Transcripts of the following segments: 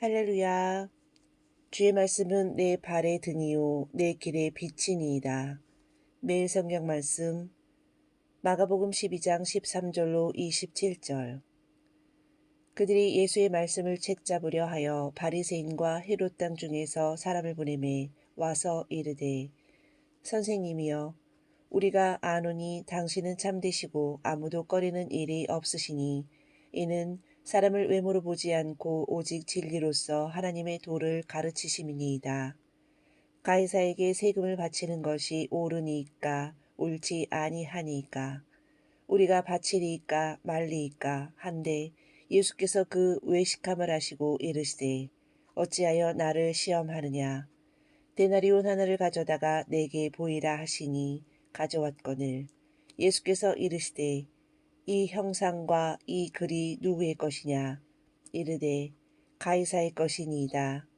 할렐루야. 주의 말씀은 내 발의 등이요 내 길의 빛이니이다. 매일 성경 말씀 마가복음 12장 13절로 27절. 그들이 예수의 말씀을 책잡으려 하여 바리새인과 헤롯 땅 중에서 사람을 보내매 와서 이르되, 선생님이여, 우리가 아노니 당신은 참되시고 아무도 꺼리는 일이 없으시니 이는 사람을 외모로 보지 않고 오직 진리로서 하나님의 도를 가르치심이니이다. 가이사에게 세금을 바치는 것이 옳으니이까 옳지 아니하니이까 우리가 바치리이까 말리이까 한데 예수께서 그 외식함을 하시고 이르시되, 어찌하여 나를 시험하느냐. 데나리온 하나를 가져다가 내게 보이라 하시니 가져왔거늘. 예수께서 이르시되, 이 형상과 이 글이 누구의 것이냐. 이르되, 가이사의 것이니이다.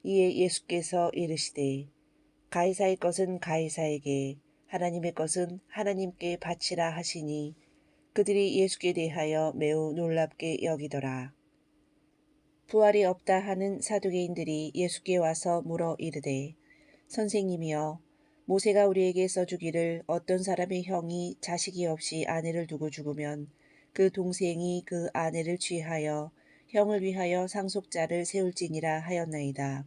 이에 예수께서 이르시되, 가이사의 것은 가이사에게, 하나님의 것은 하나님께 바치라 하시니 그들이 예수께 대하여 매우 놀랍게 여기더라. 부활이 없다 하는 사두개인들이 예수께 와서 물어 이르되, 선생님이여, 모세가 우리에게 써주기를 어떤 사람의 형이 자식이 없이 아내를 두고 죽으면 그 동생이 그 아내를 취하여 형을 위하여 상속자를 세울지니라 하였나이다.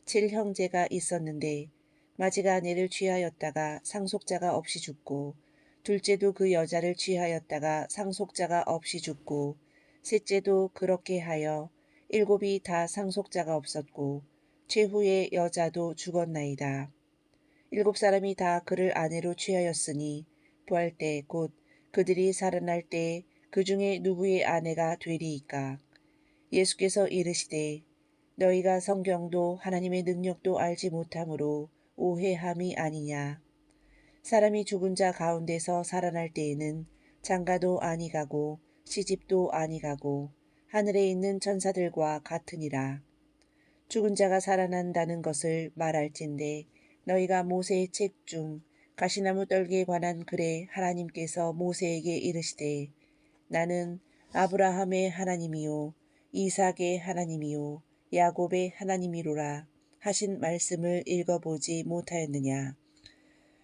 7형제가 있었는데 마지가 아내를 취하였다가 상속자가 없이 죽고, 둘째도 그 여자를 취하였다가 상속자가 없이 죽고, 셋째도 그렇게 하여 7이 다 상속자가 없었고 최후의 여자도 죽었나이다. 7사람이 다 그를 아내로 취하였으니 부활 때 곧 그들이 살아날 때 그 중에 누구의 아내가 되리이까. 예수께서 이르시되, 너희가 성경도 하나님의 능력도 알지 못함으로 오해함이 아니냐. 사람이 죽은 자 가운데서 살아날 때에는 장가도 아니 가고 시집도 아니 가고 하늘에 있는 천사들과 같으니라. 죽은 자가 살아난다는 것을 말할진대 너희가 모세의 책 중 가시나무 떨기에 관한 글에 하나님께서 모세에게 이르시되, 나는 아브라함의 하나님이요 이삭의 하나님이요 야곱의 하나님이로라 하신 말씀을 읽어보지 못하였느냐.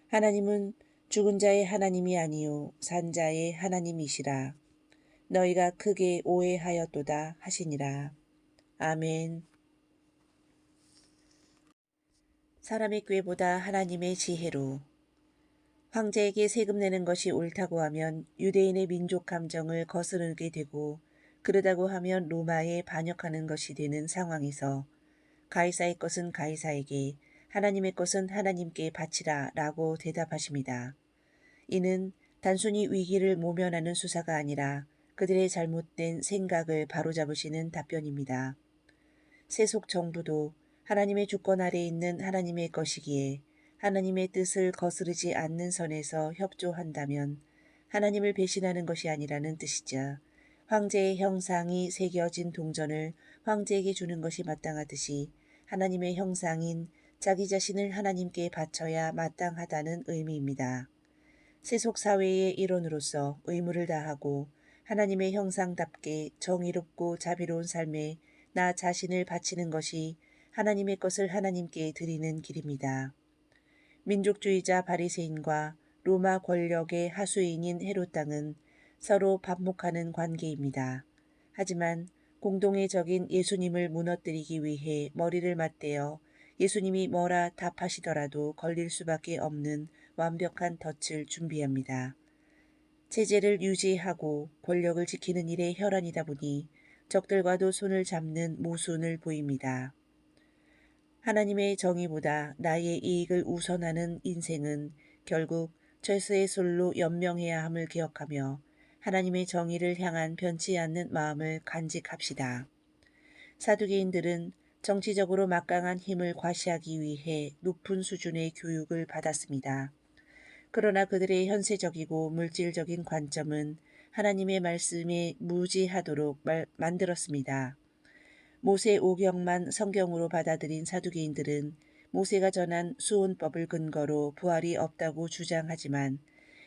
하나님은 죽은 자의 하나님이 아니요 산 자의 하나님이시라. 너희가 크게 오해하였도다 하시니라. 아멘. 사람의 꾀보다 하나님의 지혜로. 황제에게 세금 내는 것이 옳다고 하면 유대인의 민족 감정을 거스르게 되고, 그러다고 하면 로마에 반역하는 것이 되는 상황에서 가이사의 것은 가이사에게, 하나님의 것은 하나님께 바치라 라고 대답하십니다. 이는 단순히 위기를 모면하는 수사가 아니라 그들의 잘못된 생각을 바로잡으시는 답변입니다. 세속 정부도 하나님의 주권 아래에 있는 하나님의 것이기에 하나님의 뜻을 거스르지 않는 선에서 협조한다면 하나님을 배신하는 것이 아니라는 뜻이죠. 황제의 형상이 새겨진 동전을 황제에게 주는 것이 마땅하듯이 하나님의 형상인 자기 자신을 하나님께 바쳐야 마땅하다는 의미입니다. 세속 사회의 일원으로서 의무를 다하고 하나님의 형상답게 정의롭고 자비로운 삶에 나 자신을 바치는 것이 하나님의 것을 하나님께 드리는 길입니다. 민족주의자 바리새인과 로마 권력의 하수인인 헤롯 당은 서로 반목하는 관계입니다. 하지만 공동의 적인 예수님을 무너뜨리기 위해 머리를 맞대어 예수님이 뭐라 답하시더라도 걸릴 수밖에 없는 완벽한 덫을 준비합니다. 체제를 유지하고 권력을 지키는 일에 혈안이다 보니 적들과도 손을 잡는 모순을 보입니다. 하나님의 정의보다 나의 이익을 우선하는 인생은 결국 철수의 솔로 연명해야 함을 기억하며 하나님의 정의를 향한 변치 않는 마음을 간직합시다. 사두개인들은 정치적으로 막강한 힘을 과시하기 위해 높은 수준의 교육을 받았습니다. 그러나 그들의 현세적이고 물질적인 관점은 하나님의 말씀에 무지하도록 만들었습니다. 모세 오경만 성경으로 받아들인 사두개인들은 모세가 전한 수온법을 근거로 부활이 없다고 주장하지만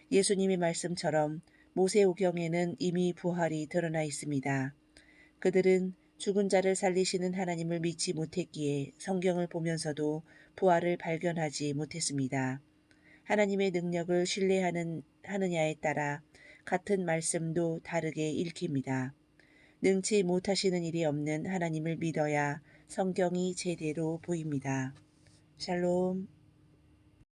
예수님의 말씀처럼 모세 오경에는 이미 부활이 드러나 있습니다. 그들은 죽은 자를 살리시는 하나님을 믿지 못했기에 성경을 보면서도 부활을 발견하지 못했습니다. 하나님의 능력을 하느냐에 따라 같은 말씀도 다르게 읽힙니다. 능치 못하시는 일이 없는 하나님을 믿어야 성경이 제대로 보입니다. 샬롬.